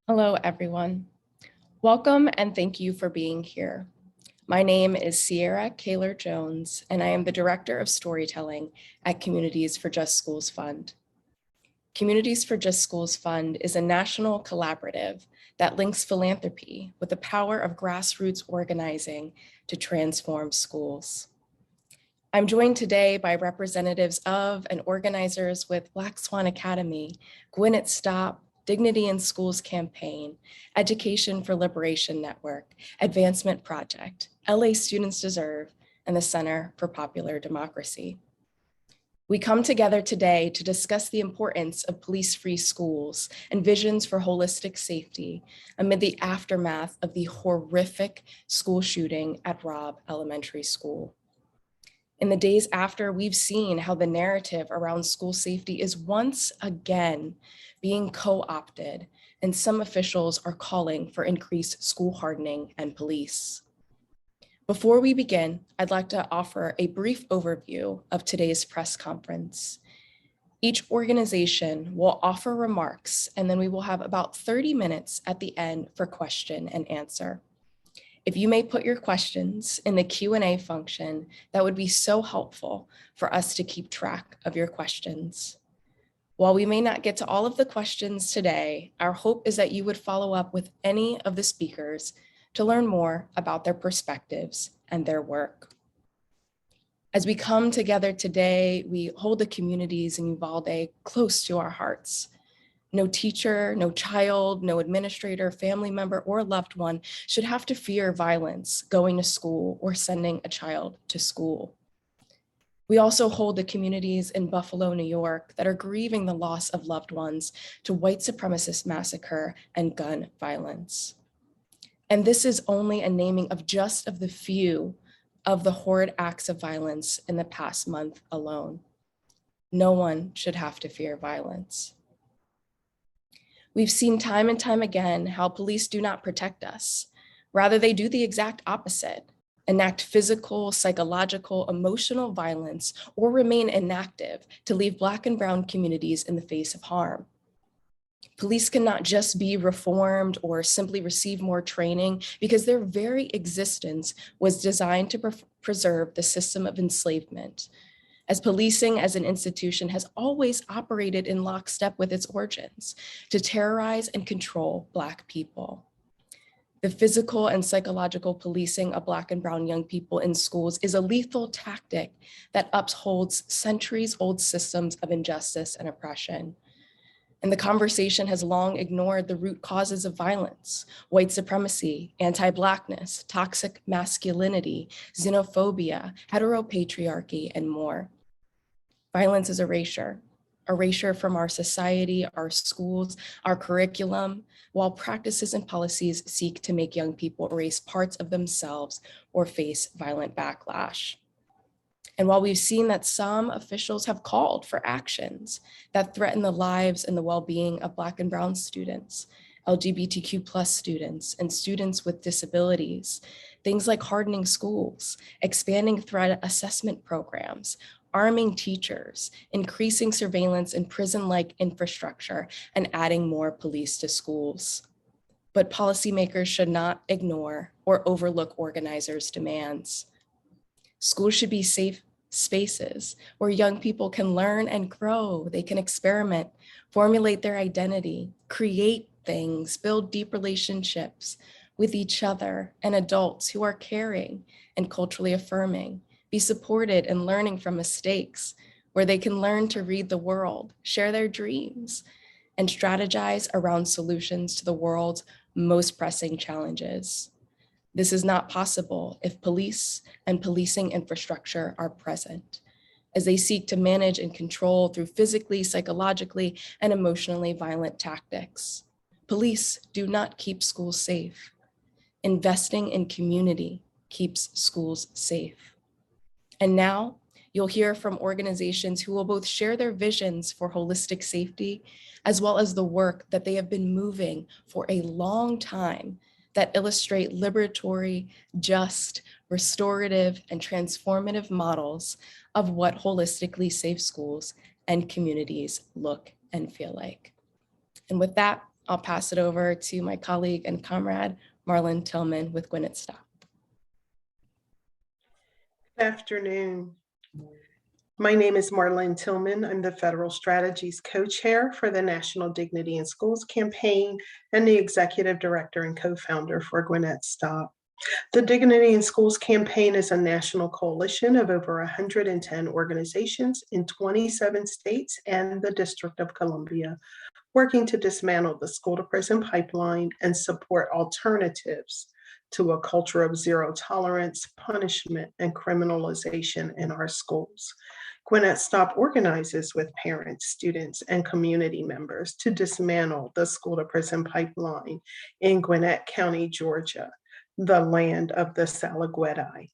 Hello, everyone. Welcome and thank you for being here. My name is ckalerjones, and I am the Director of Storytelling at Communities for Just Schools Fund. Communities for Just Schools Fund is a national collaborative that links philanthropy with the power of grassroots organizing to transform schools. I'm joined today by representatives of and organizers with Black Swan Academy, Gwinnett SToPP, Dignity in Schools Campaign, Education for Liberation Network, Advancement Project, LA Students Deserve, and the Center for Popular Democracy. We come together today to discuss the importance of police-free schools and visions for holistic safety amid the aftermath of the horrific school shooting at Robb Elementary School. In the days after, we've seen how the narrative around school safety is once again being co-opted, and some officials are calling for increased school hardening and police. Before we begin, I'd like to offer a brief overview of today's press conference. Each organization will offer remarks, and then we will have about 30 minutes at the end for question and answer. If you may put your questions in the Q&A function, that would be so helpful for us to keep track of your questions. While we may not get to all of the questions today, our hope is that you would follow up with any of the speakers to learn more about their perspectives and their work. As we come together today, we hold the communities in Uvalde close to our hearts. No teacher, no child, no administrator, family member, or loved one should have to fear violence going to school or sending a child to school. We also hold the communities in Buffalo, New York that are grieving the loss of loved ones to white supremacist massacre and gun violence. And this is only a naming of just of the few of the horrid acts of violence in the past month alone. No one should have to fear violence. We've seen time and time again how police do not protect us. Rather, they do the exact opposite, enact physical, psychological, emotional violence, or remain inactive to leave Black and brown communities in the face of harm. Police cannot just be reformed or simply receive more training because their very existence was designed to preserve the system of enslavement, as policing as an institution has always operated in lockstep with its origins to terrorize and control Black people. The physical and psychological policing of Black and brown young people in schools is a lethal tactic that upholds centuries-old systems of injustice and oppression. And the conversation has long ignored the root causes of violence: white supremacy, anti-Blackness, toxic masculinity, xenophobia, heteropatriarchy, and more. Violence is erasure from our society, our schools, our curriculum, while practices and policies seek to make young people erase parts of themselves or face violent backlash. And while we've seen that some officials have called for actions that threaten the lives and the well-being of Black and brown students, LGBTQ+ students, and students with disabilities, things like hardening schools, expanding threat assessment programs, arming teachers, increasing surveillance and prison-like infrastructure, and adding more police to schools. But policymakers should not ignore or overlook organizers' demands. Schools should be safe spaces where young people can learn and grow. They can experiment, formulate their identity, create things, build deep relationships with each other and adults who are caring and culturally affirming, be supported in learning from mistakes, where they can learn to read the world, share their dreams, and strategize around solutions to the world's most pressing challenges. This is not possible if police and policing infrastructure are present, as they seek to manage and control through physically, psychologically, and emotionally violent tactics. Police do not keep schools safe. Investing in community keeps schools safe. And now you'll hear from organizations who will both share their visions for holistic safety, as well as the work that they have been moving for a long time that illustrate liberatory, just, restorative, and transformative models of what holistically safe schools and communities look and feel like. And with that, I'll pass it over to my colleague and comrade, Marlon Tillman with Gwinnett SToPP. Good afternoon. My name is Marlon Tillman. I'm the Federal Strategies Co-Chair for the National Dignity in Schools campaign and the Executive Director and Co-Founder for Gwinnett SToPP. The Dignity in Schools campaign is a national coalition of over 110 organizations in 27 states and the District of Columbia, working to dismantle the school-to-prison pipeline and support alternatives to a culture of zero tolerance, punishment, and criminalization in our schools. Gwinnett SToPP organizes with parents, students, and community members to dismantle the school-to-prison pipeline in Gwinnett County, Georgia, the land of the Salagwedai.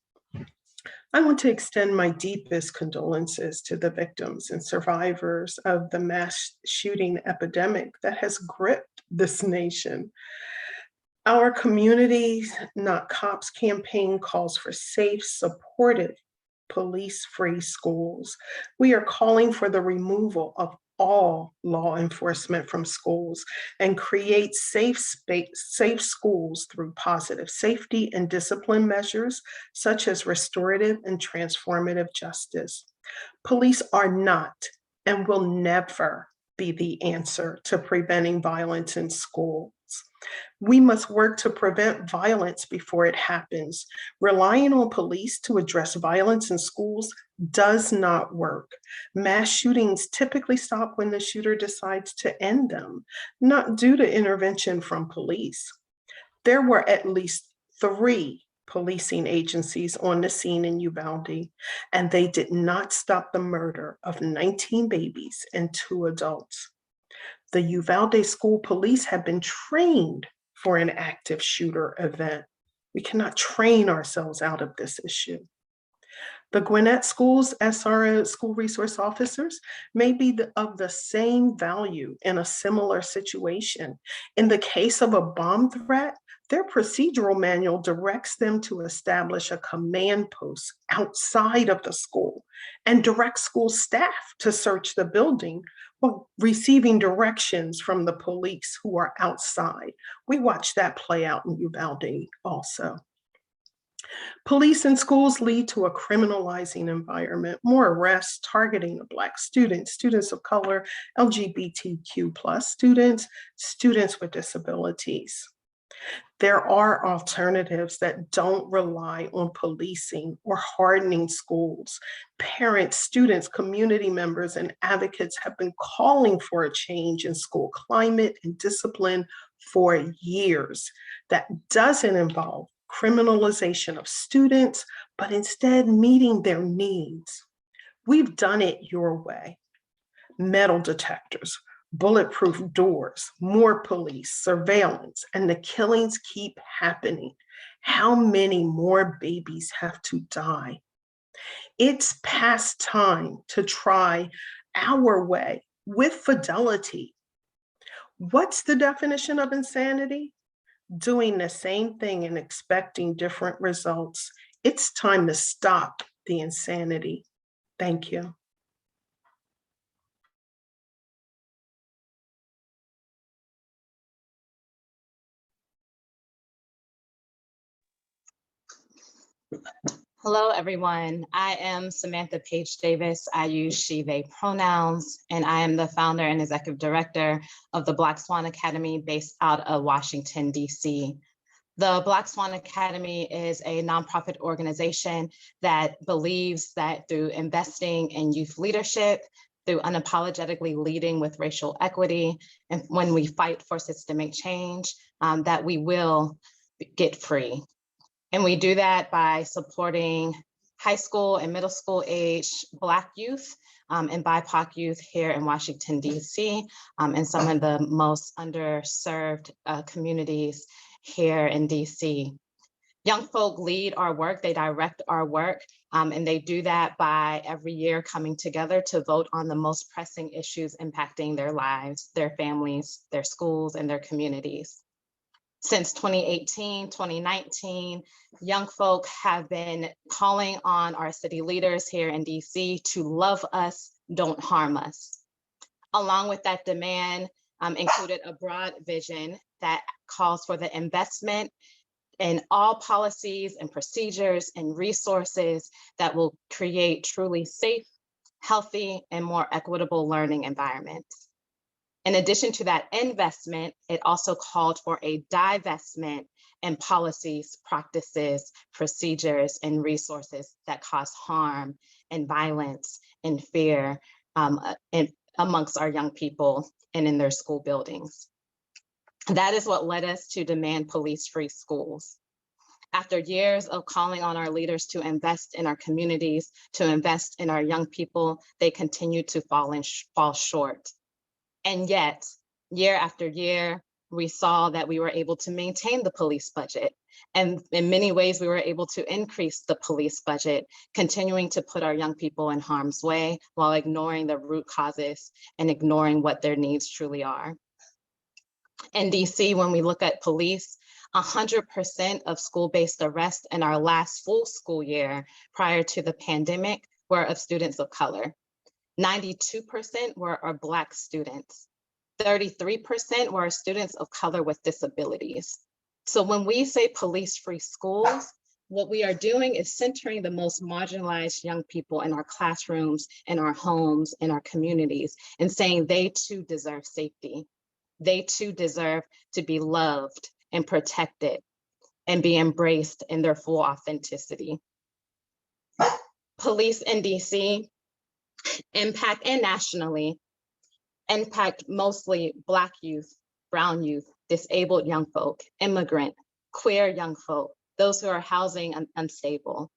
I want to extend my deepest condolences to the victims and survivors of the mass shooting epidemic that has gripped this nation. Our Communities Not Cops campaign calls for safe, supportive, police-free schools. We are calling for the removal of all law enforcement from schools and create safe schools through positive safety and discipline measures, such as restorative and transformative justice. Police are not and will never be the answer to preventing violence in schools. We must work to prevent violence before it happens. Relying on police to address violence in schools does not work. Mass shootings typically stop when the shooter decides to end them, not due to intervention from police. There were at least 3 policing agencies on the scene in Uvalde, and they did not stop the murder of 19 babies and 2 adults. The Uvalde school police have been trained for an active shooter event. We cannot train ourselves out of this issue. The Gwinnett Schools SRO school resource officers may be of the same value in a similar situation. In the case of a bomb threat, their procedural manual directs them to establish a command post outside of the school and direct school staff to search the building while receiving directions from the police who are outside. We watched that play out in Uvalde also. Police in schools lead to a criminalizing environment, more arrests targeting the Black students, students of color, LGBTQ+ students, students with disabilities. There are alternatives that don't rely on policing or hardening schools. Parents, students, community members, and advocates have been calling for a change in school climate and discipline for years that doesn't involve criminalization of students, but instead meeting their needs. We've done it your way. Metal detectors, bulletproof doors, more police, surveillance, and the killings keep happening. How many more babies have to die? It's past time to try our way with fidelity. What's the definition of insanity? Doing the same thing and expecting different results. It's time to stop the insanity. Thank you. Hello, everyone. I am Samantha Paige Davis. I use she, they pronouns, and I am the founder and executive director of the Black Swan Academy based out of Washington, D.C. The Black Swan Academy is a nonprofit organization that believes that through investing in youth leadership, through unapologetically leading with racial equity, and when we fight for systemic change, that we will get free. And we do that by supporting high school and middle school age Black youth and BIPOC youth here in Washington, D.C., and some of the most underserved communities here in D.C. Young folk lead our work, they direct our work, and they do that by every year coming together to vote on the most pressing issues impacting their lives, their families, their schools, and their communities. Since 2018, 2019, young folk have been calling on our city leaders here in DC to love us, don't harm us. Along with that demand, included a broad vision that calls for the investment in all policies and procedures and resources that will create truly safe, healthy, and more equitable learning environments. In addition to that investment, it also called for a divestment in policies, practices, procedures, and resources that cause harm and violence and fear amongst our young people and in their school buildings. That is what led us to demand police-free schools. After years of calling on our leaders to invest in our communities, to invest in our young people, they continue to fall short. And yet, year after year, we saw that we were able to maintain the police budget. And in many ways, we were able to increase the police budget, continuing to put our young people in harm's way while ignoring the root causes and ignoring what their needs truly are. In DC, when we look at police, 100% of school-based arrests in our last full school year prior to the pandemic were of students of color. 92% were our Black students. 33% were students of color with disabilities. So when we say police-free schools, what we are doing is centering the most marginalized young people in our classrooms, in our homes, in our communities, and saying they too deserve safety. They too deserve to be loved and protected and be embraced in their full authenticity. Police in DC impact, and nationally, impact mostly Black youth, brown youth, disabled young folk, immigrant, queer young folk, those who are housing unstable.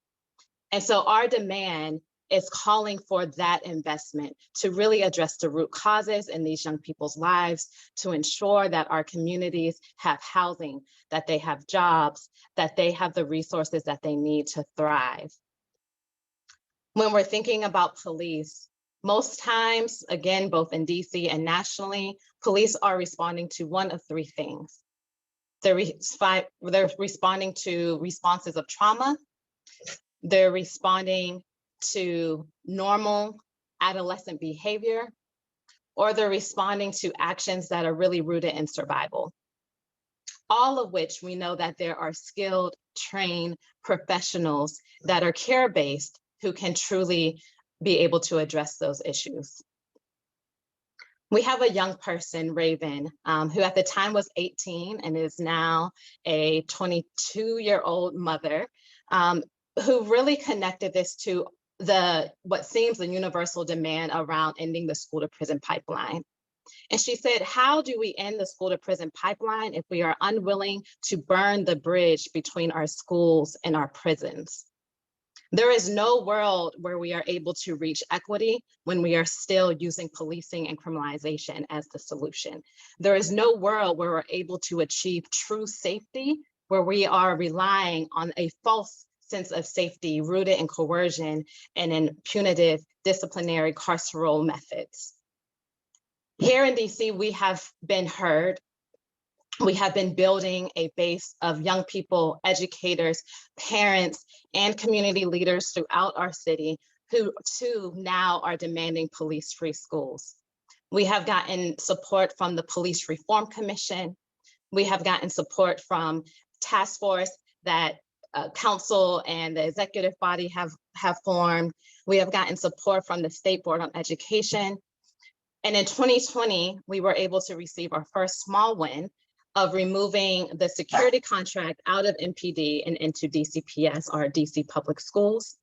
And so our demand is calling for that investment to really address the root causes in these young people's lives, to ensure that our communities have housing, that they have jobs, that they have the resources that they need to thrive. When we're thinking about police, most times, again, both in DC and nationally, police are responding to one of three things. They're responding to responses of trauma. They're responding to normal adolescent behavior, or they're responding to actions that are really rooted in survival. All of which we know that there are skilled, trained professionals that are care-based who can truly be able to address those issues. We have a young person, Raven, who at the time was 18 and is now a 22-year-old mother, who really connected this to what seems a universal demand around ending the school to prison pipeline. And she said, how do we end the school to prison pipeline if we are unwilling to burn the bridge between our schools and our prisons? There is no world where we are able to reach equity when we are still using policing and criminalization as the solution. There is no world where we're able to achieve true safety where we are relying on a false sense of safety rooted in coercion and in punitive disciplinary carceral methods. Here in DC, we have been heard. We have been building a base of young people, educators, parents, and community leaders throughout our city who too now are demanding police-free schools. We have gotten support from the Police Reform Commission. We have gotten support from task force that council and the executive body have formed. We have gotten support from the State Board on Education. And in 2020, we were able to receive our first small win of removing the security contract out of MPD and into DCPS, or DC Public Schools.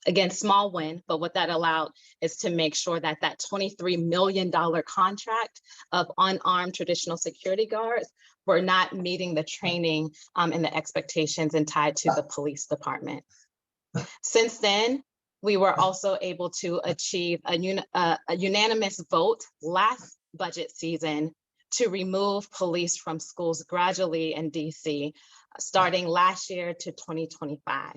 Again, small win, but what that allowed is to make sure that that $23 million contract of unarmed traditional security guards were not meeting the training and the expectations and tied to the police department. Since then, we were also able to achieve a unanimous vote last budget season to remove police from schools gradually in DC, starting last year to 2025.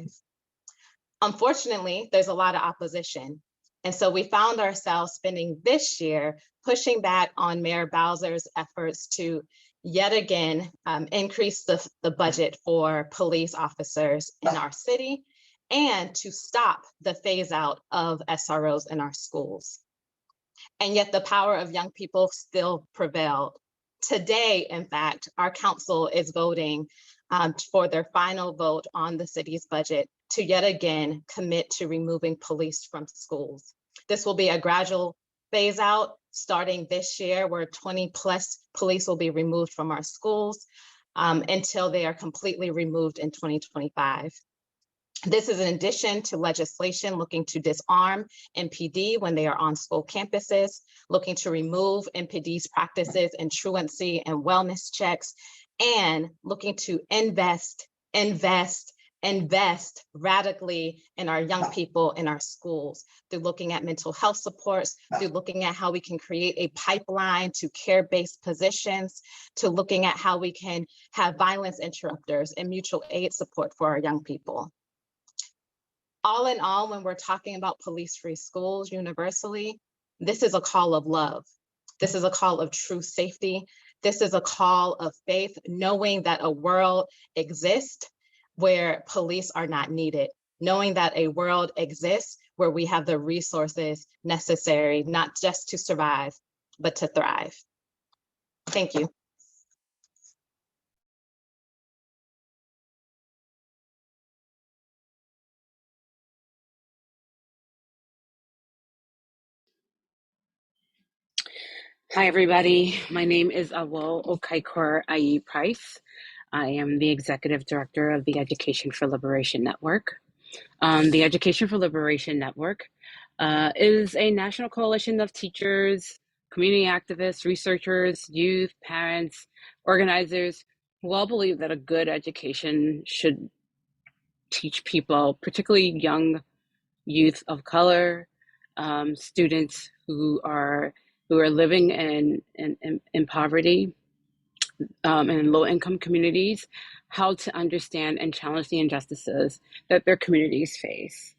Unfortunately, there's a lot of opposition. And so we found ourselves spending this year pushing back on Mayor Bowser's efforts to yet again increase the budget for police officers in our city and to stop the phase out of SROs in our schools. And yet the power of young people still prevailed. Today, in fact, our council is voting for their final vote on the city's budget to yet again commit to removing police from schools. This will be a gradual phase out starting this year, where 20+ police will be removed from our schools until they are completely removed in 2025. This is in addition to legislation looking to disarm MPD when they are on school campuses, looking to remove MPD's practices in truancy and wellness checks, and looking to invest radically in our young people in our schools, through looking at mental health supports, through looking at how we can create a pipeline to care-based positions, to looking at how we can have violence interrupters and mutual aid support for our young people. All in all, when we're talking about police-free schools universally, this is a call of love. This is a call of true safety. This is a call of faith, knowing that a world exists where police are not needed, knowing that a world exists where we have the resources necessary, not just to survive, but to thrive. Thank you. Hi, everybody. My name is Awol Okaikor Ayi Price. I am the Executive Director of the Education for Liberation Network. The Education for Liberation Network is a national coalition of teachers, community activists, researchers, youth, parents, organizers who all believe that a good education should teach people, particularly young youth of color, students who are living in poverty and in low-income communities, how to understand and challenge the injustices that their communities face.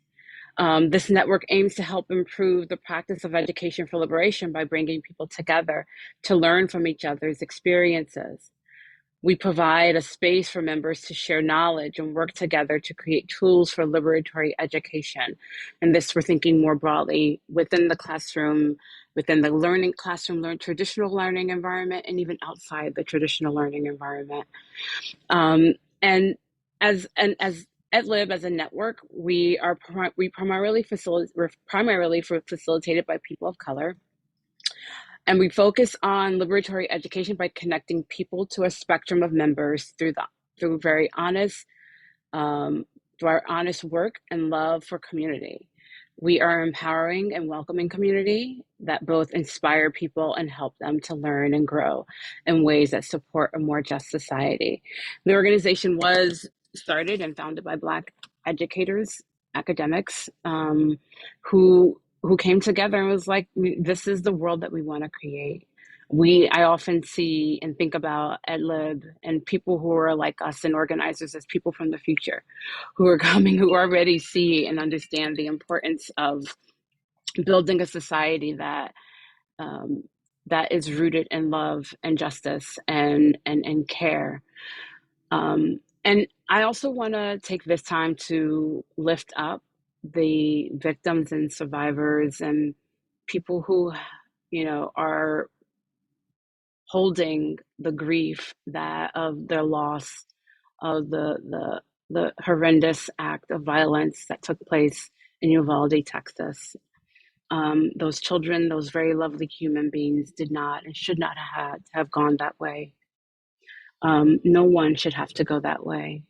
This network aims to help improve the practice of education for liberation by bringing people together to learn from each other's experiences. We provide a space for members to share knowledge and work together to create tools for liberatory education. And this, we're thinking more broadly within the classroom, within the traditional learning environment, and even outside the traditional learning environment. And as EdLib as a network, we're primarily facilitated by people of color. And we focus on liberatory education by connecting people to a spectrum of members through very honest, through our honest work and love for community. We are empowering and welcoming community that both inspire people and help them to learn and grow in ways that support a more just society. The organization was started and founded by Black educators, academics, who came together and was like, this is the world that we want to create. I often see and think about EdLib and people who are like us and organizers as people from the future who already see and understand the importance of building a society that is rooted in love and justice and care. And I also want to take this time to lift up the victims and survivors and people who, are holding the grief of their loss of the horrendous act of violence that took place in Uvalde, Texas. Those children, those very lovely human beings, did not and should not have gone that way. No one should have to go that way.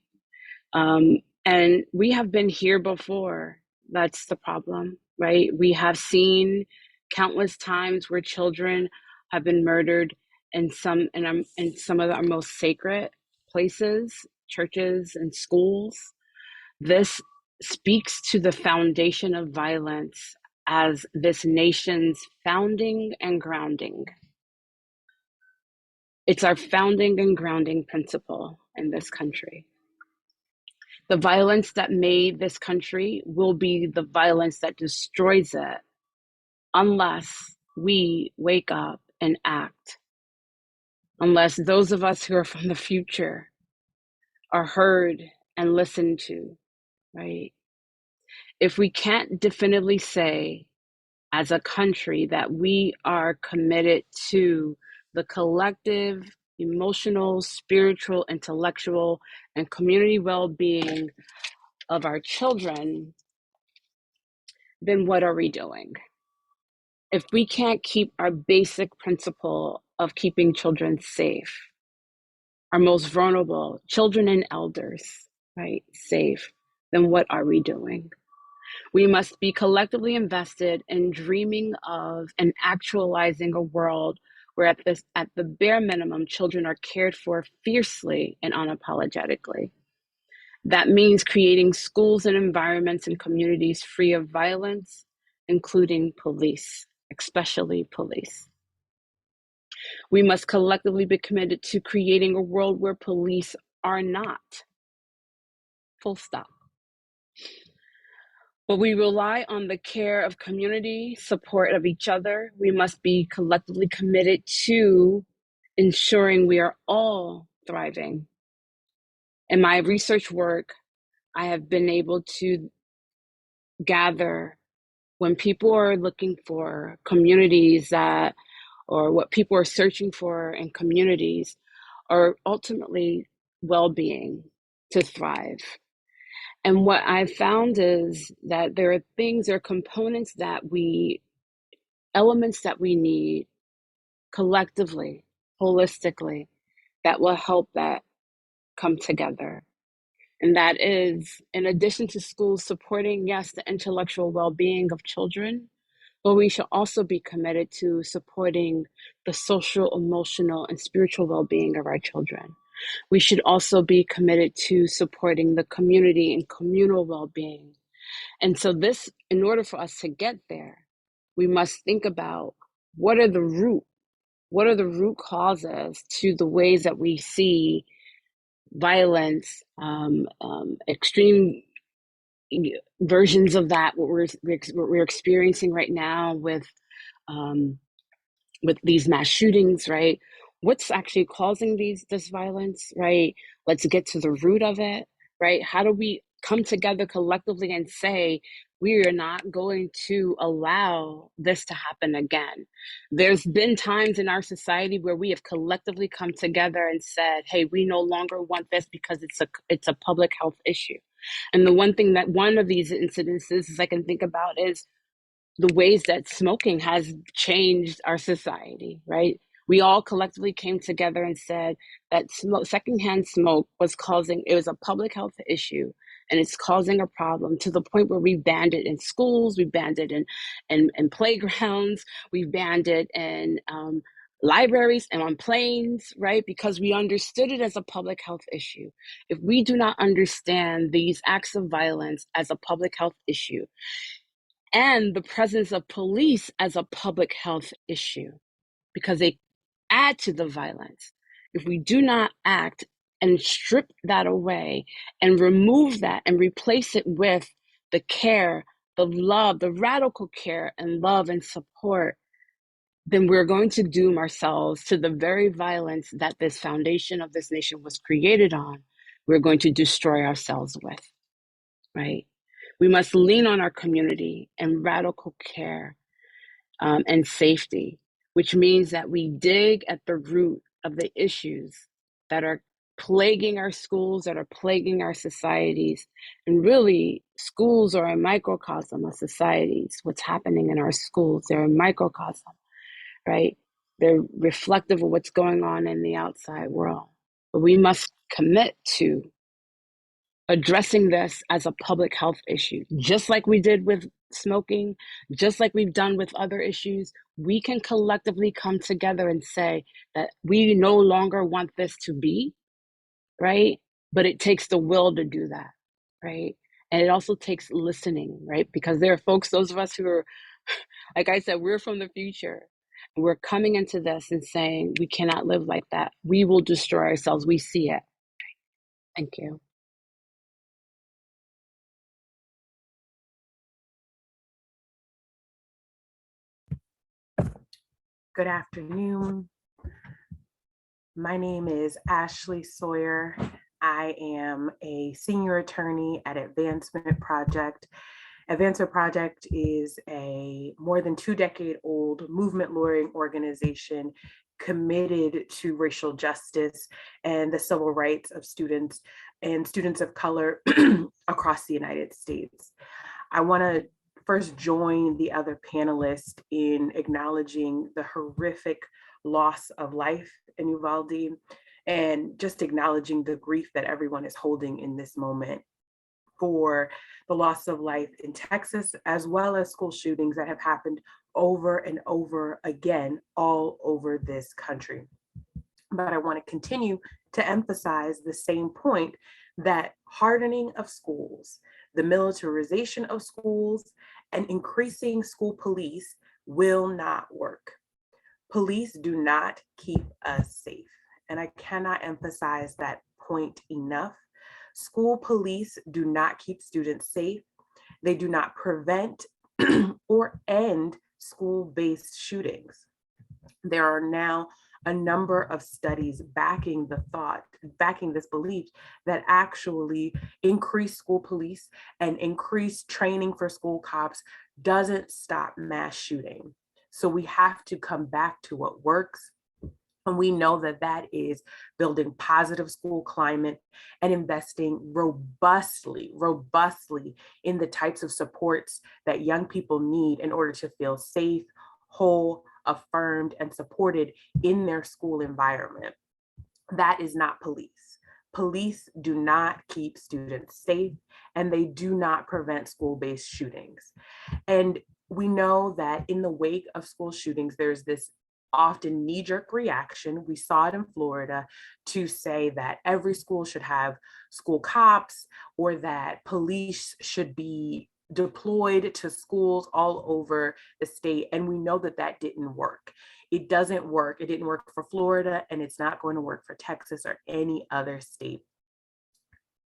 And we have been here before. That's the problem, right? We have seen countless times where children have been murdered in some of our most sacred places, churches and schools. This speaks to the foundation of violence as this nation's founding and grounding. It's our founding and grounding principle in this country. The violence that made this country will be the violence that destroys it unless we wake up and act. Unless those of us who are from the future are heard and listened to, right? If we can't definitively say as a country that we are committed to the collective, emotional, spiritual, intellectual, and community well-being of our children, then what are we doing? If we can't keep our basic principle of keeping children safe, our most vulnerable, children and elders, right, safe, then what are we doing? We must be collectively invested in dreaming of and actualizing a world where at the bare minimum, children are cared for fiercely and unapologetically. That means creating schools and environments and communities free of violence, including police, especially police. We must collectively be committed to creating a world where police are not, full stop. But we rely on the care of community, support of each other. We must be collectively committed to ensuring we are all thriving. In my research work, I have been able to gather when people are looking for communities that, or what people are searching for in communities, are ultimately well-being to thrive. And what I've found is that there are components elements that we need collectively, holistically, that will help that come together. And that is, in addition to schools supporting, yes, the intellectual well-being of children, but we should also be committed to supporting the social, emotional, and spiritual well-being of our children. We should also be committed to supporting the community and communal well-being. And so this, in order for us to get there, we must think about what are the root causes to the ways that we see violence, extreme versions of that, what we're experiencing right now with these mass shootings, right? What's actually causing this violence, right? Let's get to the root of it, right? How do we come together collectively and say, we are not going to allow this to happen again? There's been times in our society where we have collectively come together and said, hey, we no longer want this because it's a public health issue. And the one of these incidences I can think about is the ways that smoking has changed our society, right? We all collectively came together and said that secondhand smoke was a public health issue, and it's causing a problem to the point where we banned it in schools, we banned it in playgrounds, we banned it in libraries and on planes, right? Because we understood it as a public health issue. If we do not understand these acts of violence as a public health issue, and the presence of police as a public health issue, because they add to the violence. If we do not act and strip that away and remove that and replace it with the care, the love, the radical care and love and support, then we're going to doom ourselves to the very violence that this foundation of this nation was created on. We're going to destroy ourselves with, right? We must lean on our community and radical care and safety, which means that we dig at the root of the issues that are plaguing our schools, that are plaguing our societies. And really, schools are a microcosm of societies. What's happening in our schools, they're a microcosm, right? They're reflective of what's going on in the outside world. But we must commit to addressing this as a public health issue, just like we did with smoking, just like we've done with other issues. We can collectively come together and say that we no longer want this to be, right? But it takes the will to do that, right? And it also takes listening, right? Because there are folks, those of us who are, like I said, we're from the future. We're coming into this and saying, we cannot live like that. We will destroy ourselves. We see it. Thank you. Good afternoon. My name is Ashley Sawyer. I am a senior attorney at Advancement Project. Advancement Project is a more than 2-decade-old movement lawyering organization committed to racial justice and the civil rights of students and students of color across the United States. I want to first join the other panelists in acknowledging the horrific loss of life in Uvalde and just acknowledging the grief that everyone is holding in this moment for the loss of life in Texas, as well as school shootings that have happened over and over again all over this country. But I want to continue to emphasize the same point that hardening of schools, the militarization of schools, and increasing school police will not work. Police do not keep us safe. And I cannot emphasize that point enough. School police do not keep students safe. They do not prevent or end school-based shootings. There are now a number of studies backing this belief that actually increased school police and increased training for school cops doesn't stop mass shooting. So we have to come back to what works. And we know that that is building positive school climate and investing robustly in the types of supports that young people need in order to feel safe, whole, affirmed, and supported in their school environment. That is not police. Police do not keep students safe, and they do not prevent school-based shootings. And we know that in the wake of school shootings, there's this often knee-jerk reaction. We saw it in Florida to say that every school should have school cops or that police should be deployed to schools all over the state. And we know that that didn't work. It doesn't work. It didn't work for Florida, and it's not going to work for Texas or any other state.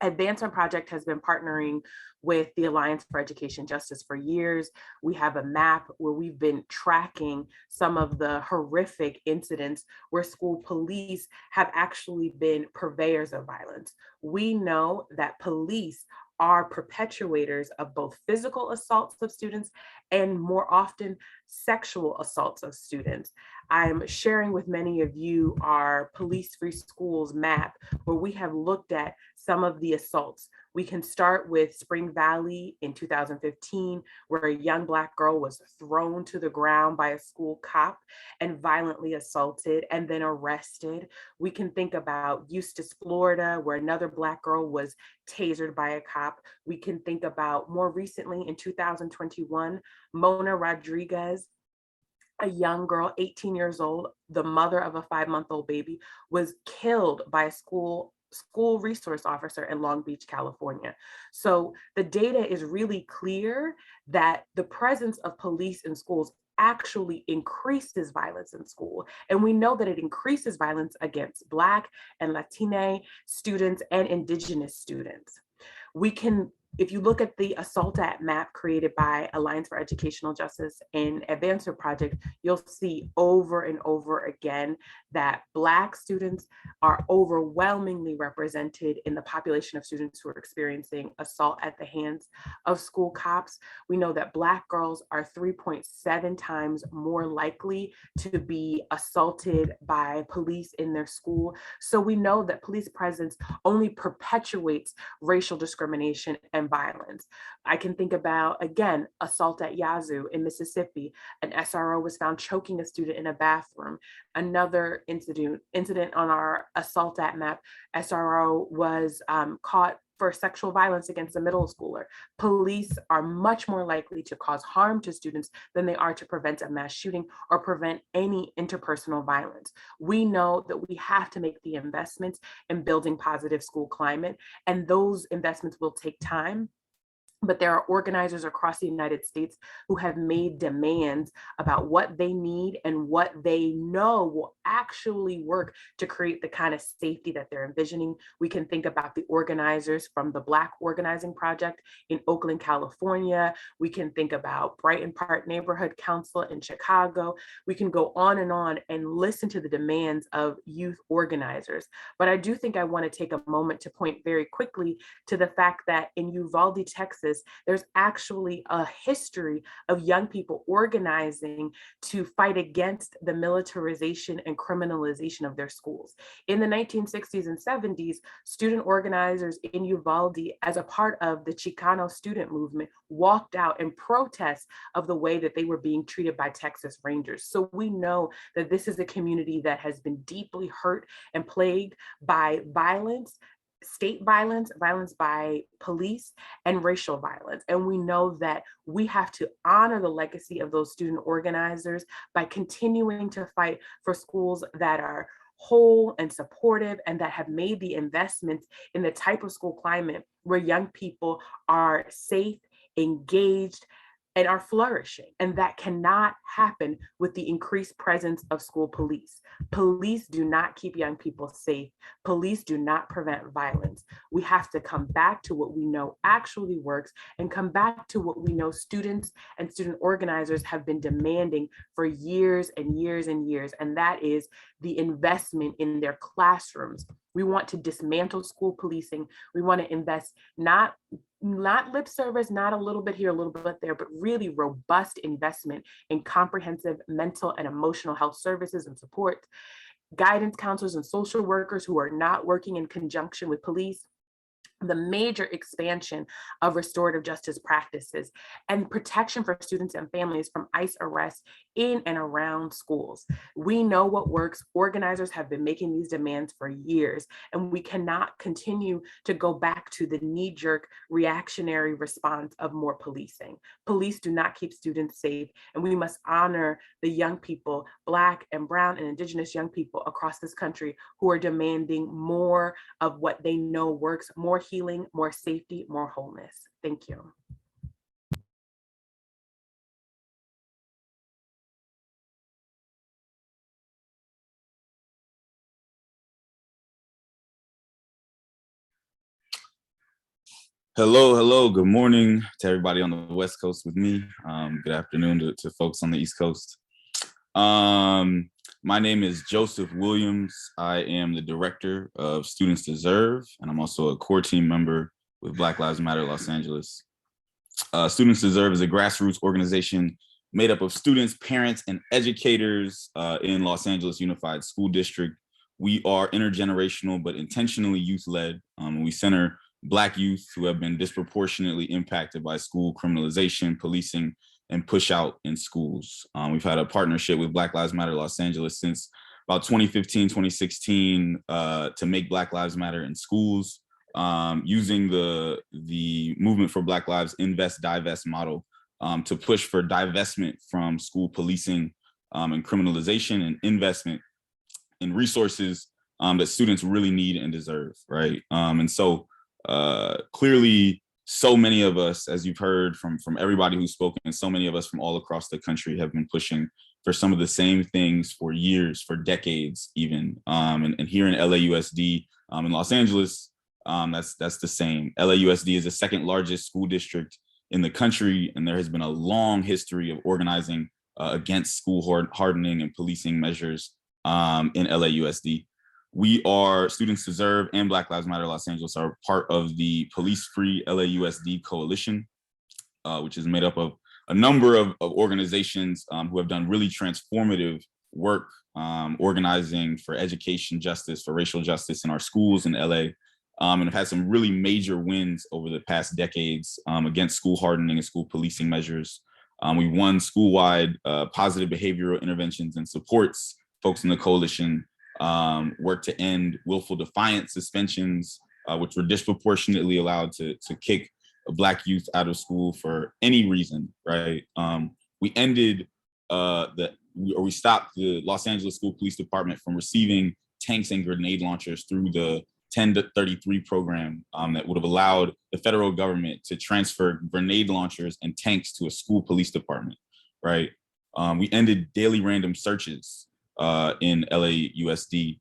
Advancement Project has been partnering with the Alliance for Education Justice for years. We have a map where we've been tracking some of the horrific incidents where school police have actually been purveyors of violence. We know that police are perpetuators of both physical assaults of students and more often sexual assaults of students. I'm sharing with many of you our Police Free Schools map, where we have looked at some of the assaults. We can start with Spring Valley in 2015, where a young Black girl was thrown to the ground by a school cop and violently assaulted and then arrested. We can think about Eustis, Florida, where another Black girl was tasered by a cop. We can think about more recently in 2021, Mona Rodriguez, a young girl, 18 years old, the mother of a 5-month-old baby, was killed by a school resource officer in Long Beach, California. So the data is really clear that the presence of police in schools actually increases violence in school. And we know that it increases violence against Black and Latina students and Indigenous students. If you look at the Assault at map created by Alliance for Educational Justice and Advancement Project, you'll see over and over again that Black students are overwhelmingly represented in the population of students who are experiencing assault at the hands of school cops. We know that Black girls are 3.7 times more likely to be assaulted by police in their school. So we know that police presence only perpetuates racial discrimination and violence. I can think about, again, assault at Yazoo in Mississippi. An SRO was found choking a student in a bathroom. Another incident on our assault at map, SRO was caught for sexual violence against a middle schooler. Police are much more likely to cause harm to students than they are to prevent a mass shooting or prevent any interpersonal violence. We know that we have to make the investments in building positive school climate, and those investments will take time. But there are organizers across the United States who have made demands about what they need and what they know will actually work to create the kind of safety that they're envisioning. We can think about the organizers from the Black Organizing Project in Oakland, California. We can think about Brighton Park Neighborhood Council in Chicago. We can go on and listen to the demands of youth organizers. But I do think I want to take a moment to point very quickly to the fact that in Uvalde, Texas, justice, there's actually a history of young people organizing to fight against the militarization and criminalization of their schools. In the 1960s and 70s, student organizers in Uvalde, as a part of the Chicano student movement, walked out in protest of the way that they were being treated by Texas Rangers. So we know that this is a community that has been deeply hurt and plagued by violence, state violence, violence by police, and racial violence. And we know that we have to honor the legacy of those student organizers by continuing to fight for schools that are whole and supportive and that have made the investments in the type of school climate where young people are safe, engaged, and are flourishing. And that cannot happen with the increased presence of school police. Police do not keep young people safe. Police do not prevent violence. We have to come back to what we know actually works and come back to what we know students and student organizers have been demanding for years and years and years. And that is the investment in their classrooms. We want to dismantle school policing. We want to invest not lip service, not a little bit here, a little bit there, but really robust investment in comprehensive mental and emotional health services and support, guidance counselors and social workers who are not working in conjunction with police, the major expansion of restorative justice practices, and protection for students and families from ICE arrests in and around schools. We know what works. Organizers have been making these demands for years, and we cannot continue to go back to the knee-jerk reactionary response of more policing. Police do not keep students safe, and we must honor the young people, Black and Brown and Indigenous young people across this country who are demanding more of what they know works, more healing, more safety, more wholeness. Thank you. Hello. Good morning to everybody on the West Coast with me. Good afternoon to folks on the East Coast. My name is Joseph Williams. I am the director of Students Deserve, and I'm also a core team member with Black Lives Matter Los Angeles. Students Deserve is a grassroots organization made up of students, parents, and educators in Los Angeles Unified School District. We are intergenerational, but intentionally youth-led. We center Black youth who have been disproportionately impacted by school criminalization, policing, and push out in schools. We've had a partnership with Black Lives Matter Los Angeles since about 2015, 2016 to make Black Lives Matter in schools, using the movement for Black Lives Invest, Divest model to push for divestment from school policing and criminalization and investment in resources that students really need and deserve, right? And so clearly, so many of us, as you've heard from everybody who's spoken, so many of us from all across the country have been pushing for some of the same things for years, for decades even. And here in LAUSD in Los Angeles, that's the same. LAUSD is the second largest school district in the country, and there has been a long history of organizing against school hardening and policing measures in LAUSD. We are Students Deserve and Black Lives Matter Los Angeles are part of the Police Free LAUSD Coalition, which is made up of a number of organizations who have done really transformative work organizing for education justice, for racial justice in our schools in LA, and have had some really major wins over the past decades against school hardening and school policing measures. We won school-wide positive behavioral interventions and supports. Folks in the coalition work to end willful defiance suspensions, which were disproportionately allowed to kick Black youth out of school for any reason, right? We ended we stopped the Los Angeles School Police Department from receiving tanks and grenade launchers through the 10 to 33 program that would have allowed the federal government to transfer grenade launchers and tanks to a school police department, right? We ended daily random searches in LAUSD,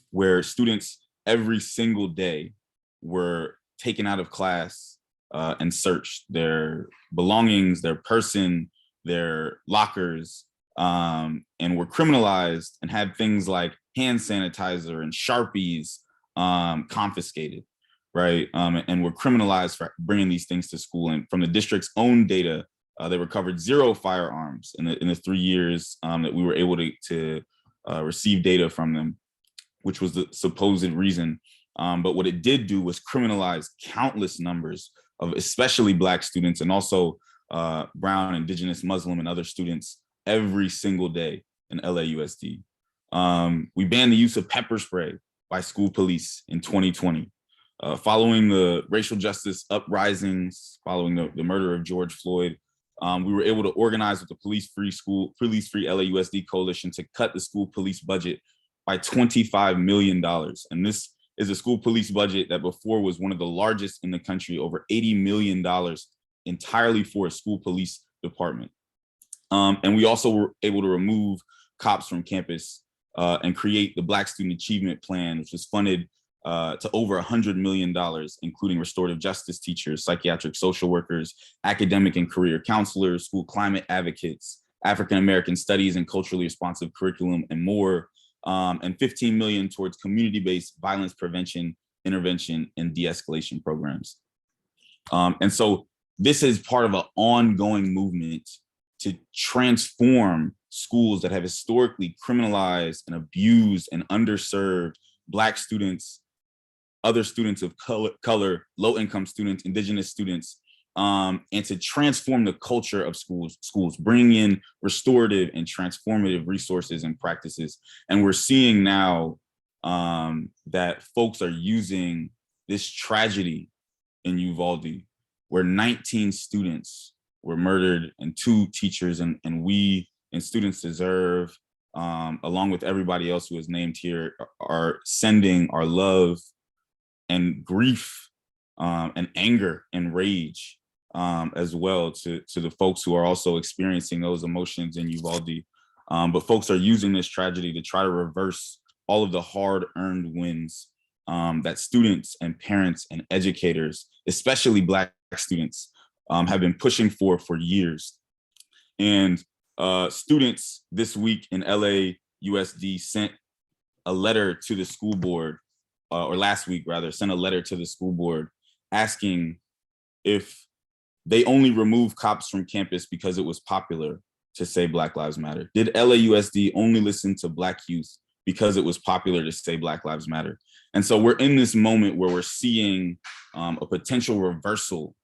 where students every single day were taken out of class and searched, their belongings, their person, their lockers, and were criminalized and had things like hand sanitizer and Sharpies confiscated. right? And were criminalized for bringing these things to school. And from the district's own data, they recovered 0 firearms in the 3 years that we were able to receive data from them, which was the supposed reason. But what it did do was criminalize countless numbers of especially Black students and also Brown, Indigenous, Muslim, and other students every single day in LAUSD. We banned the use of pepper spray by school police in 2020. Following the racial justice uprisings, following the murder of George Floyd, we were able to organize with the Police Free LAUSD Coalition to cut the school police budget by $25 million. And this is a school police budget that before was one of the largest in the country, over $80 million entirely for a school police department. And we also were able to remove cops from campus and create the Black Student Achievement Plan, which was funded to over $100 million, including restorative justice teachers, psychiatric social workers, academic and career counselors, school climate advocates, African-American studies and culturally responsive curriculum, and more, and $15 million towards community-based violence prevention, intervention, and de-escalation programs. And so this is part of an ongoing movement to transform schools that have historically criminalized and abused and underserved Black students, other students of color, low-income students, Indigenous students, and to transform the culture of schools, bring in restorative and transformative resources and practices. And we're seeing now that folks are using this tragedy in Uvalde, where 19 students were murdered and 2 teachers, and we and Students Deserve, along with everybody else who is named here, are sending our love and grief and anger and rage as well to the folks who are also experiencing those emotions in Uvalde. But folks are using this tragedy to try to reverse all of the hard-earned wins that students and parents and educators, especially Black students, have been pushing for years. And students this week in LAUSD sent a letter to the school board, or last week rather, sent a letter to the school board asking if they only removed cops from campus because it was popular to say Black Lives Matter. Did LAUSD only listen to Black youth because it was popular to say Black Lives Matter? And so we're in this moment where we're seeing a potential reversal,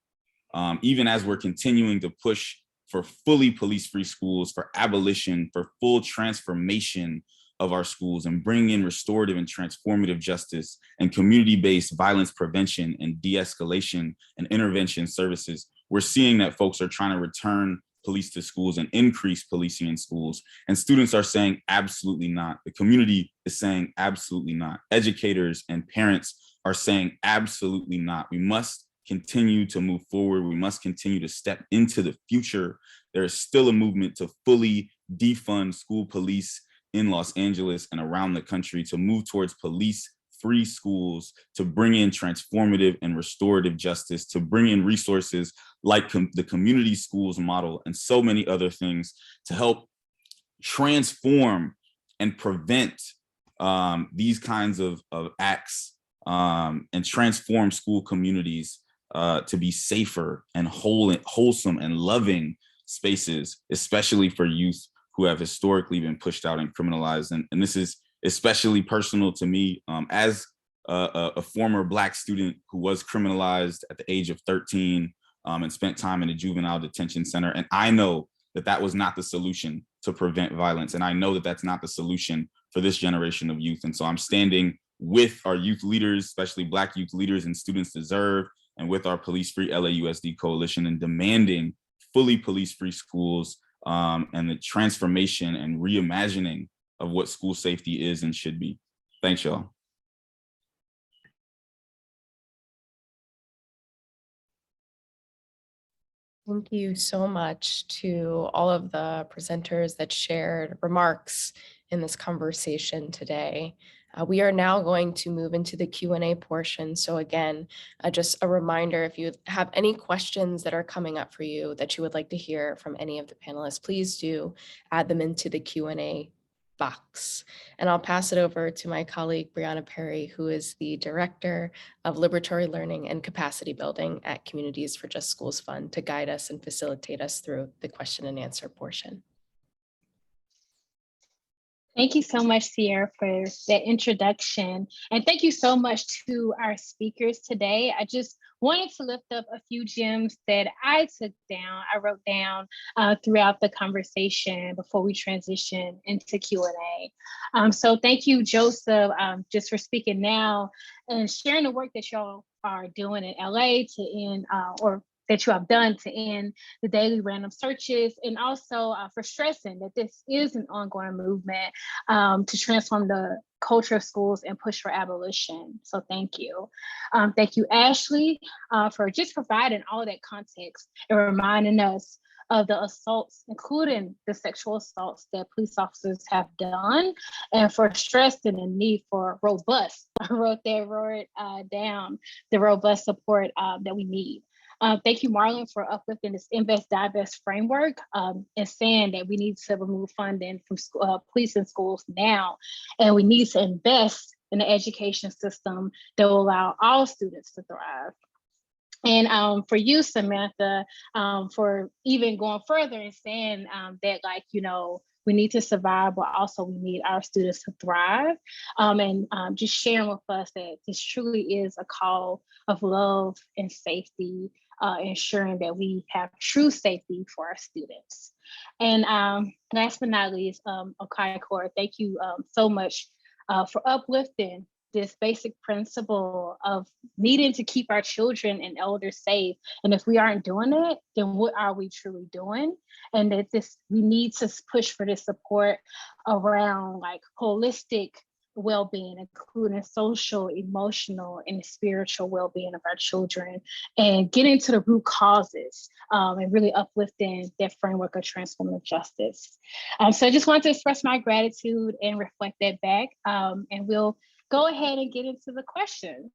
even as we're continuing to push for fully police-free schools, for abolition, for full transformation of our schools, and bring in restorative and transformative justice and community-based violence prevention and de-escalation and intervention services. We're seeing that folks are trying to return police to schools and increase policing in schools. And students are saying absolutely not. The community is saying absolutely not. Educators and parents are saying absolutely not. We must continue to move forward. We must continue to step into the future. There is still a movement to fully defund school police in Los Angeles and around the country, to move towards police-free schools, to bring in transformative and restorative justice, to bring in resources like the community schools model and so many other things to help transform and prevent these kinds of acts and transform school communities to be safer and wholesome and loving spaces, especially for youth who have historically been pushed out and criminalized. And this is especially personal to me as a former Black student who was criminalized at the age of 13 and spent time in a juvenile detention center. And I know that that was not the solution to prevent violence. And I know that that's not the solution for this generation of youth. And so I'm standing with our youth leaders, especially Black youth leaders and Students Deserve, and with our Police Free LAUSD Coalition, and demanding fully police-free schools and the transformation and reimagining of what school safety is and should be. Thanks, y'all. Thank you so much to all of the presenters that shared remarks in this conversation today. We are now going to move into the Q&A portion. So again, just a reminder, if you have any questions that are coming up for you that you would like to hear from any of the panelists, please do add them into the Q&A box. And I'll pass it over to my colleague, Brianna Perry, who is the Director of Liberatory Learning and Capacity Building at Communities for Just Schools Fund, to guide us and facilitate us through the question and answer portion. Thank you so much, Sierra, for that introduction. And thank you so much to our speakers today. I just wanted to lift up a few gems that I wrote down throughout the conversation before we transition into Q&A. So thank you, Joseph, just for speaking now and sharing the work that y'all are doing in LA to end, or that you have done to end the daily random searches, and also for stressing that this is an ongoing movement to transform the culture of schools and push for abolition. So thank you. Thank you, Ashley, for just providing all of that context and reminding us of the assaults, including the sexual assaults that police officers have done, and for stressing the need for robust, I wrote down, the robust support that we need. Thank you, Marlon, for uplifting this invest, divest framework and saying that we need to remove funding from police and schools now, and we need to invest in the education system that will allow all students to thrive. And for you, Samantha, for even going further and saying that, like, you know, we need to survive, but also we need our students to thrive. And just sharing with us that this truly is a call of love and safety, ensuring that we have true safety for our students. And last but not least, Okaikor, thank you so much for uplifting this basic principle of needing to keep our children and elders safe. And if we aren't doing it, then what are we truly doing? And that we need to push for this support around like holistic well-being, including social, emotional, and spiritual well-being of our children, and getting to the root causes and really uplifting that framework of transformative justice. So I just wanted to express my gratitude and reflect that back, and we'll go ahead and get into the questions.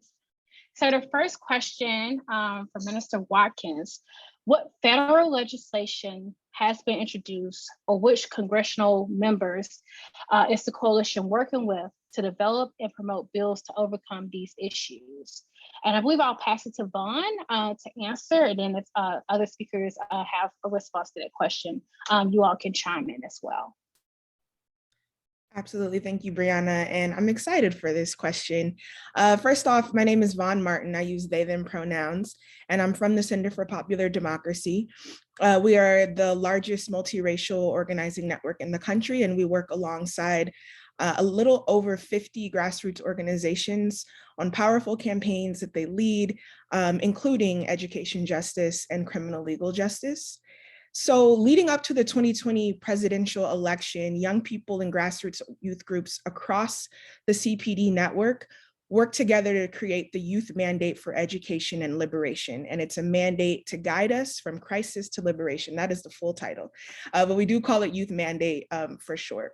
So the first question from Minister Watkins: what federal legislation has been introduced, or which congressional members is the coalition working with to develop and promote bills to overcome these issues? And I believe I'll pass it to Vaughn to answer, and then if other speakers have a response to that question, you all can chime in as well. Absolutely. Thank you, Brianna. And I'm excited for this question. First off, my name is Vaughn Martin. I use they, them pronouns, and I'm from the Center for Popular Democracy. We are the largest multiracial organizing network in the country, and we work alongside a little over 50 grassroots organizations on powerful campaigns that they lead, including education justice and criminal legal justice. So leading up to the 2020 presidential election, young people and grassroots youth groups across the CPD network worked together to create the Youth Mandate for Education and Liberation. And it's a mandate to guide us from crisis to liberation. That is the full title, but we do call it Youth Mandate for short.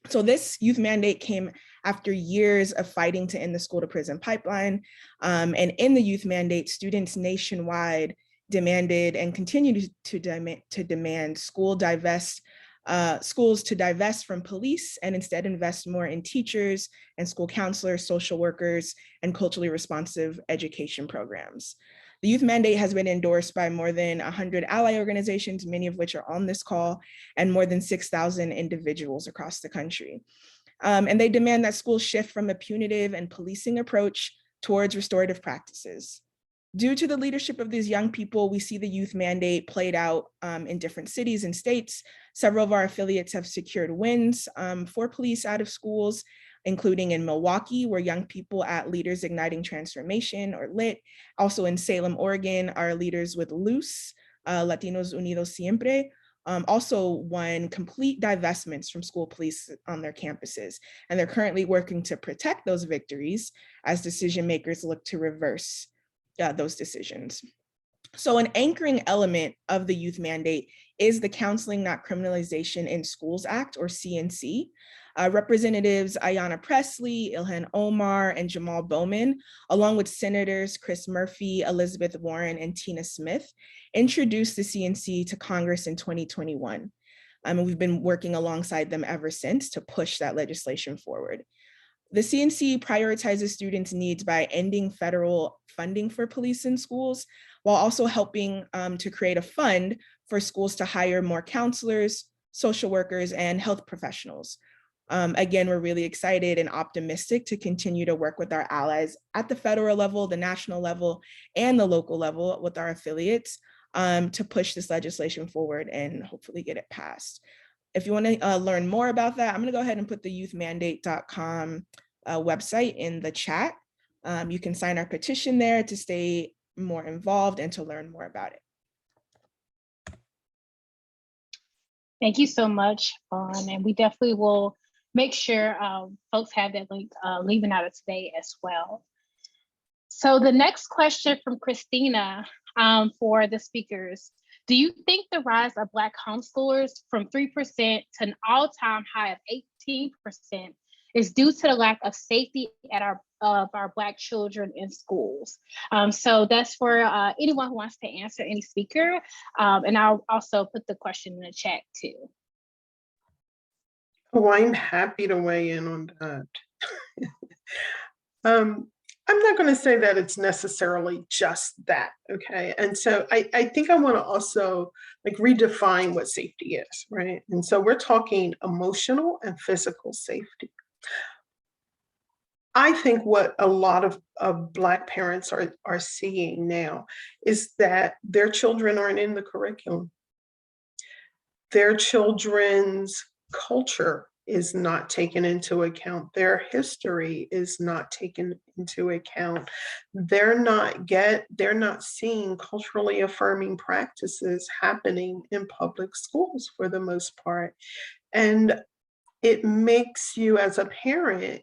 So this youth mandate came after years of fighting to end the school to prison pipeline. And in the youth mandate, students nationwide demanded and continue to demand schools to divest from police and instead invest more in teachers and school counselors, social workers, and culturally responsive education programs. The youth mandate has been endorsed by more than 100 ally organizations, many of which are on this call, and more than 6,000 individuals across the country. And they demand that schools shift from a punitive and policing approach towards restorative practices. Due to the leadership of these young people, we see the youth mandate played out in different cities and states. Several of our affiliates have secured wins for police out of schools, including in Milwaukee, where young people at Leaders Igniting Transformation, or LIT. Also in Salem, Oregon, our leaders with LUCE, Latinos Unidos Siempre, also won complete divestments from school police on their campuses. And they're currently working to protect those victories as decision makers look to reverse those decisions. So an anchoring element of the youth mandate is the Counseling Not Criminalization in Schools Act, or CNC. Representatives Ayanna Pressley, Ilhan Omar, and Jamal Bowman, along with Senators Chris Murphy, Elizabeth Warren, and Tina Smith, introduced the CNC to Congress in 2021. And we've been working alongside them ever since to push that legislation forward. The CNC prioritizes students' needs by ending federal funding for police in schools, while also helping to create a fund for schools to hire more counselors, social workers, and health professionals. Again, we're really excited and optimistic to continue to work with our allies at the federal level, the national level, and the local level with our affiliates to push this legislation forward and hopefully get it passed. If you want to learn more about that, I'm going to go ahead and put the youthmandate.com website in the chat. You can sign our petition there to stay more involved and to learn more about it. Thank you so much, Vaughn. And we definitely will make sure folks have that link leaving out of today as well. So the next question from Christina for the speakers. Do you think the rise of Black homeschoolers from 3% to an all-time high of 18% is due to the lack of safety of our Black children in schools? So that's for anyone who wants to answer, any speaker. And I'll also put the question in the chat too. Oh, I'm happy to weigh in on that. I'm not going to say that it's necessarily just that, okay? And so I think I want to also like redefine what safety is, right? And so we're talking emotional and physical safety. I think what a lot of Black parents are seeing now is that their children aren't in the curriculum. Their children's culture is not taken into account. Their history is not taken into account. They're not seeing culturally affirming practices happening in public schools for the most part. And it makes you as a parent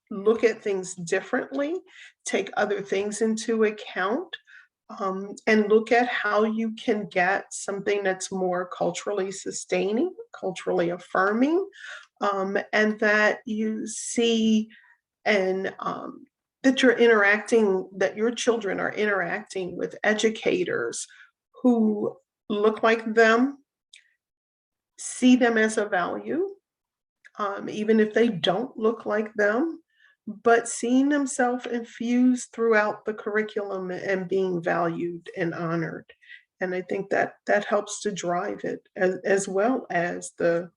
look at things differently, take other things into account, and look at how you can get something that's more culturally sustaining, culturally affirming, and that you see and that your children are interacting with educators who look like them, see them as a value, even if they don't look like them, but seeing themselves infused throughout the curriculum and being valued and honored. And I think that helps to drive it, as well as the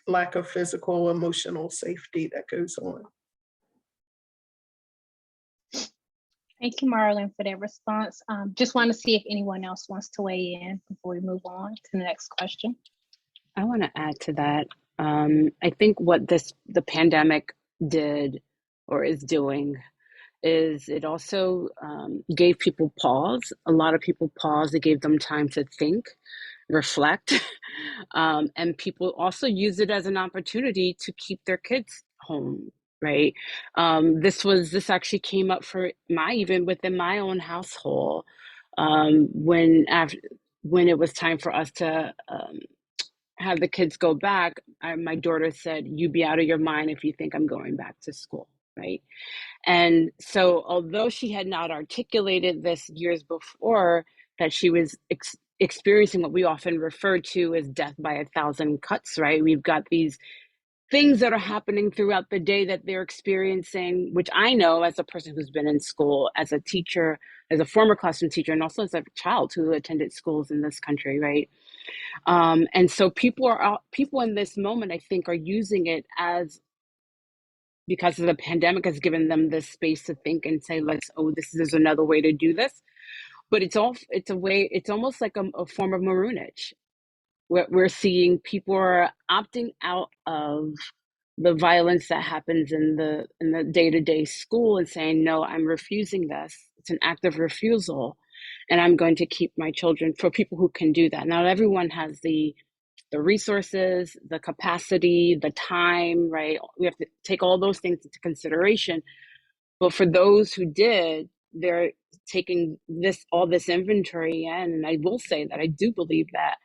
lack of physical, emotional safety that goes on. Thank you, Marlon, for that response. Just want to see if anyone else wants to weigh in before we move on to the next question. I want to add to that. I think what the pandemic did or is doing is it also gave people pause. A lot of people pause. It gave them time to think, reflect, and people also use it as an opportunity to keep their kids home. Right. This actually came up for even within my own household when it was time for us to have the kids go back. My daughter said, "You be out of your mind if you think I'm going back to school." Right. And so although she had not articulated this years before, that she was experiencing what we often refer to as death by 1,000 cuts, right? We've got these things that are happening throughout the day that they're experiencing, which I know as a person who's been in school, as a teacher, as a former classroom teacher, and also as a child who attended schools in this country, right? And so people in this moment, I think, are using it as, because of the pandemic has given them this space to think and say, there's another way to do this. But it's almost like a form of maroonage. We're seeing people are opting out of the violence that happens in the day-to-day school and saying, no, I'm refusing this. It's an act of refusal. And I'm going to keep my children, for people who can do that. Not everyone has the resources, the capacity, the time, right? We have to take all those things into consideration. But for those who did, they're taking all this inventory in. And I will say that I do believe that.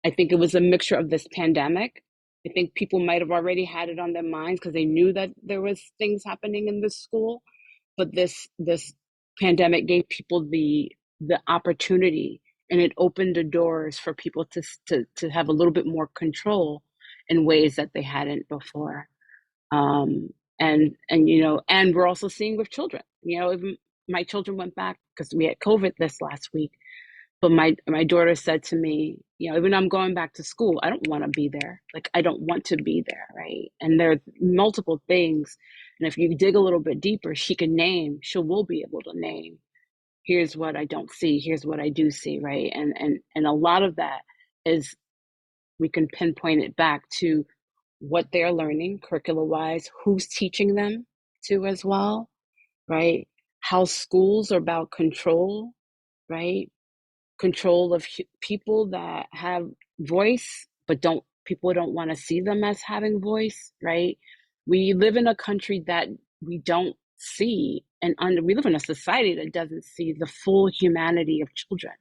I think it was a mixture of this pandemic. I think people might have already had it on their minds because they knew that there was things happening in the school. But this pandemic gave people the opportunity And it opened the doors for people to have a little bit more control in ways that they hadn't before. And we're also seeing with children, even my children went back because we had COVID this last week. But my daughter said to me, even though I'm going back to school, I don't want to be there. Like, I don't want to be there, right? And there are multiple things. And if you dig a little bit deeper, she will be able to name, here's what I don't see, here's what I do see, right? And a lot of that is, we can pinpoint it back to what they're learning curricula-wise, who's teaching them to as well, right? How schools are about control, right? Control of people that have voice, but people don't want to see them as having voice, right? We live in a country that we don't see, and we live in a society that doesn't see the full humanity of children,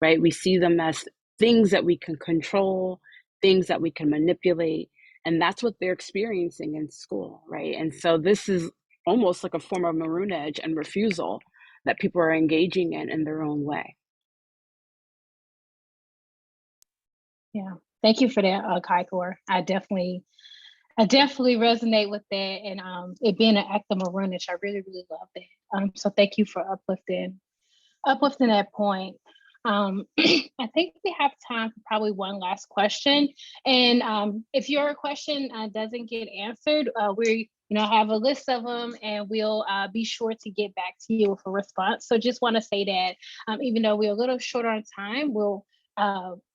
right? We see them as things that we can control, things that we can manipulate, and that's what they're experiencing in school, right? And so this is almost like a form of maroonage and refusal that people are engaging in their own way. Yeah, thank you for that, Kaikor. I definitely resonate with that, and it being an act of maroonage, I really, really love that. So thank you for uplifting that point. I think we have time for probably one last question, and if your question doesn't get answered, we have a list of them, and we'll be sure to get back to you with a response. So just want to say that even though we're a little short on time, we'll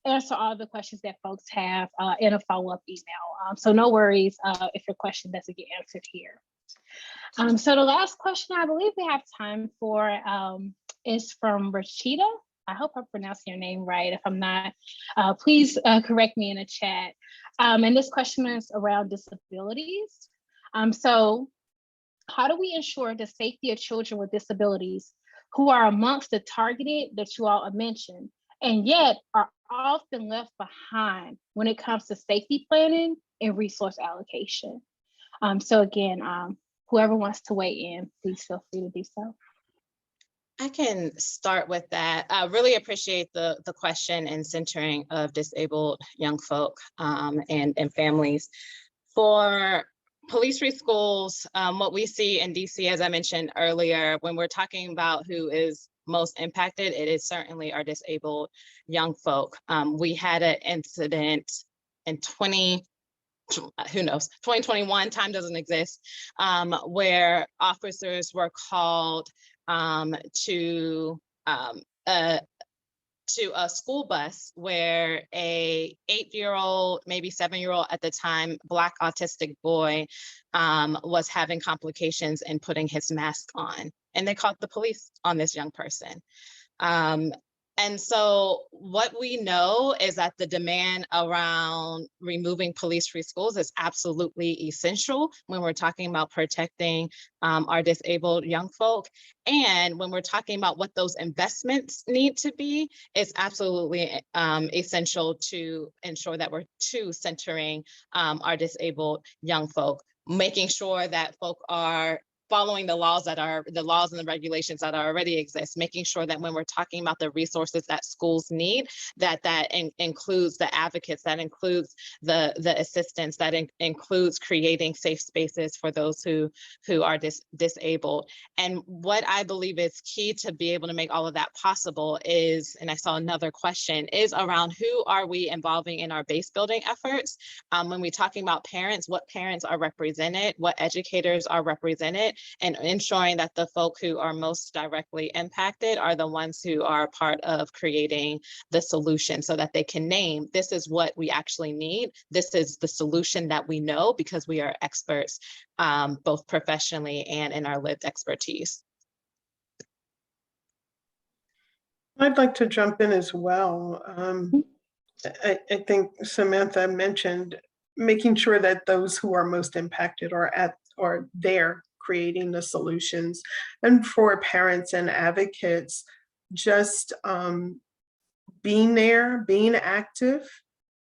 answer all the questions that folks have in a follow-up email. So no worries if your question doesn't get answered here. So the last question I believe we have time for is from Rashida. I hope I'm pronouncing your name right. If I'm not, please correct me in the chat. And this question is around disabilities. So how do we ensure the safety of children with disabilities who are amongst the targeted that you all mentioned, and yet are often left behind when it comes to safety planning and resource allocation? So again, whoever wants to weigh in, please feel free to do so. I can start with that. I really appreciate the question and centering of disabled young folk and families. For police-free schools, what we see in DC, as I mentioned earlier, when we're talking about who is most impacted, it is certainly our disabled young folk. We had an incident in 2021, time doesn't exist, where officers were called to a school bus where a 8-year-old, maybe 7-year-old at the time, Black autistic boy was having complications in putting his mask on. And they called the police on this young person. And so what we know is that the demand around removing police-free schools is absolutely essential when we're talking about protecting our disabled young folk. And when we're talking about what those investments need to be, it's absolutely essential to ensure that we're centering our disabled young folk, making sure that folk are following the laws and the regulations that already exist, making sure that when we're talking about the resources that schools need, that includes the advocates, that includes the assistance, that includes creating safe spaces for those who are disabled. And what I believe is key to be able to make all of that possible is, and I saw another question, is around who are we involving in our base building efforts? When we're talking about parents, what parents are represented, what educators are represented, and ensuring that the folk who are most directly impacted are the ones who are part of creating the solution, so that they can name, this is what we actually need. This is the solution that we know because we are experts, both professionally and in our lived expertise. I'd like to jump in as well. I think Samantha mentioned making sure that those who are most impacted are there creating the solutions. And for parents and advocates, just being there, being active,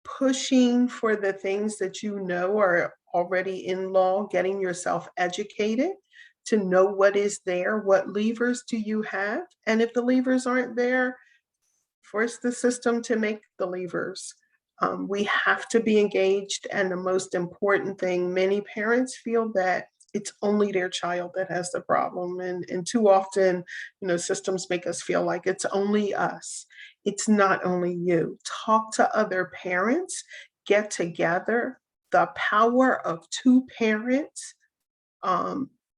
pushing for the things that you know are already in law, getting yourself educated to know what is there, what levers do you have, and if the levers aren't there, force the system to make believers. We have to be engaged. And the most important thing, many parents feel that it's only their child that has the problem. And too often, systems make us feel like it's only us. It's not only you. Talk to other parents, get together. The power of two parents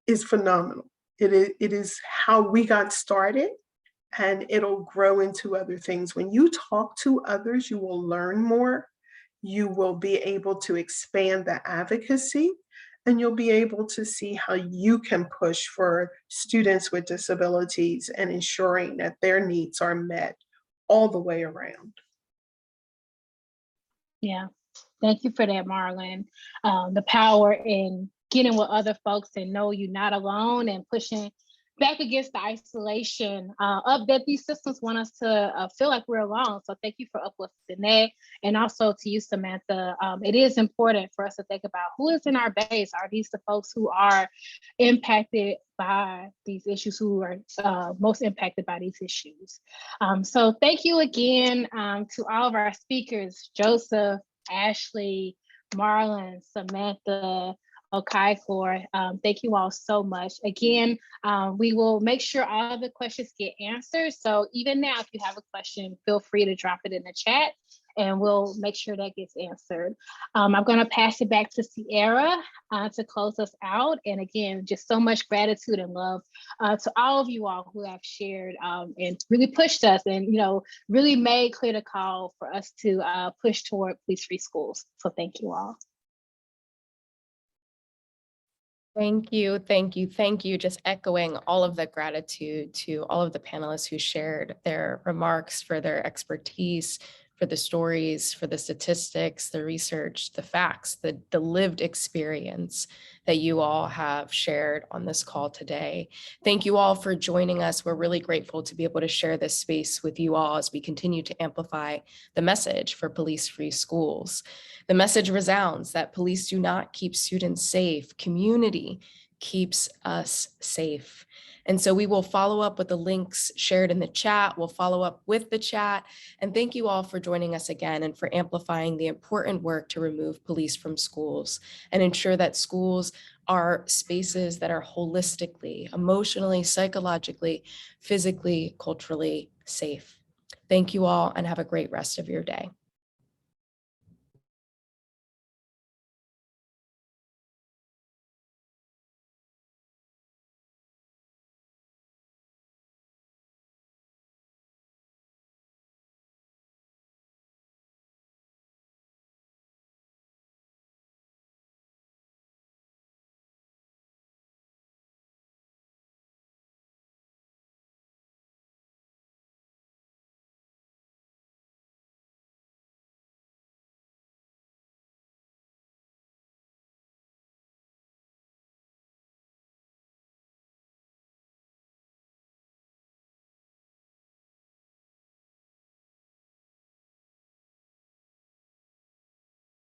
is phenomenal. It is how we got started, and it'll grow into other things. When you talk to others, you will learn more. You will be able to expand the advocacy, and you'll be able to see how you can push for students with disabilities and ensuring that their needs are met all the way around. Yeah, thank you for that, Marlon. The power in getting with other folks and know you're not alone and pushing back against the isolation of that these systems want us to feel like we're alone. So thank you for uplifting that. And also to you, Samantha, it is important for us to think about who is in our base. Are these the folks who are impacted by these issues, who are most impacted by these issues? So thank you again to all of our speakers, Joseph, Ashley, Marlon, Samantha, Okafor. Thank you all so much. Again, we will make sure all the questions get answered. So even now, if you have a question, feel free to drop it in the chat and we'll make sure that gets answered. I'm gonna pass it back to Sierra to close us out. And again, just so much gratitude and love to all of you all who have shared and really pushed us and really made clear the call for us to push toward police-free schools. So thank you all. Thank you, thank you, thank you. Just echoing all of the gratitude to all of the panelists who shared their remarks, for their expertise, for the stories, for the statistics, the research, the facts, the lived experience that you all have shared on this call today. Thank you all for joining us. We're really grateful to be able to share this space with you all as we continue to amplify the message for police-free schools. The message resounds that police do not keep students safe. Community keeps us safe. And so we will follow up with the links shared in the chat. We'll follow up with the chat. And thank you all for joining us again and for amplifying the important work to remove police from schools and ensure that schools are spaces that are holistically, emotionally, psychologically, physically, culturally safe. Thank you all and have a great rest of your day.